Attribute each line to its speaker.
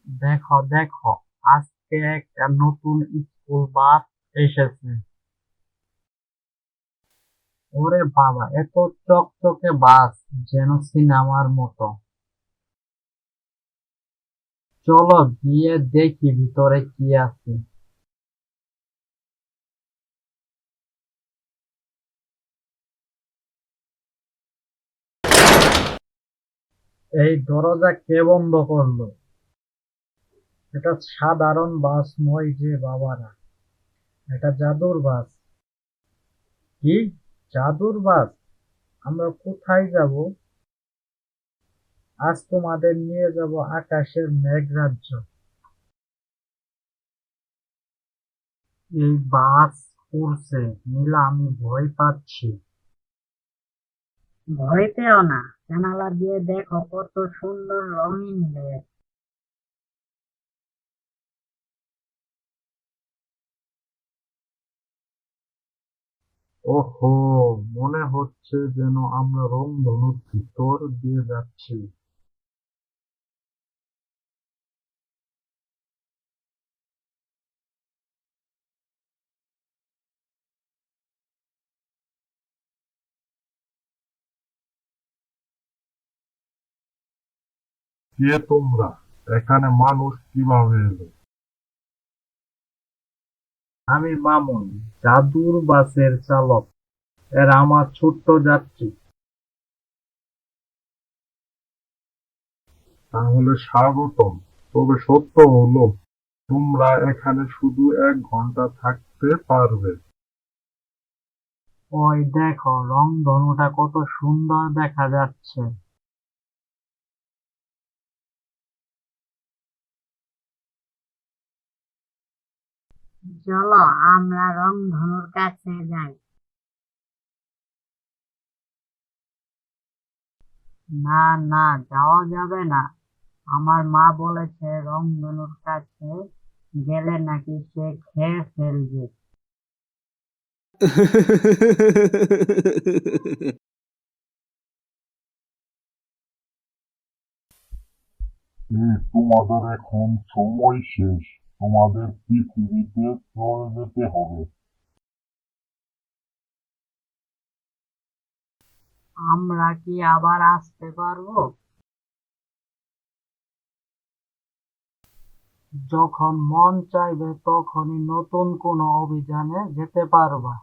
Speaker 1: দেখো দেখো, আজকে একটা নতুন স্কুল বাস এসেছে। ওরে বাবা, এত চকচকে বাস, যেন সিনেমার মতো। চলো গিয়ে দেখি ভিতরে কি আছে। এই দরজা কে বন্ধ করলো? এটা সাধারণ বাস নয় যে বাবারা, এটা জাদুর বাস। কি? জাদুর বাস? আমরা কোথায় যাব? আজ তোমাদের নিয়ে যাব আকাশের মেঘরাজ্য। এই বাস উড়ছে, নীলা, আমি ভয় পাচ্ছি।
Speaker 2: ভয় পেও না, জানালা দিয়ে দেখো কত সুন্দর রঙিন মেঘ।
Speaker 1: ওহো, মনে হচ্ছে যেন আমরা রংধনুর ভিতর দিয়ে যাচ্ছি। কে তোমরা? এখানে মানুষ কিভাবে এলো? আমি মামুন, জাদুর বাসের চালক। এরা আমার ছোট্ট যাত্রী। তাহলে স্বাগতম। তবে সত্য হলো, তোমরা এখানে শুধু 1 ঘন্টা থাকতে পারবে। ওই দেখো, রংধনুটা কত সুন্দর দেখা যাচ্ছে।
Speaker 2: চলো আমরা রংধনুর কাছে যাই।
Speaker 1: না না, যাওয়া যাবে না। আমার মা বলেছে রংধনুর কাছে গেলে নাকি সে খেয়ে ফেলবে।
Speaker 3: তোমাদের এখন সময় শেষ। তোমাদের পৃথিবীতে চলে যেতে হবে।
Speaker 1: আমরা কি আবার আসতে পারবো? যখন মন চাইবে তখনই নতুন কোনো অভিযানে যেতে পারবা।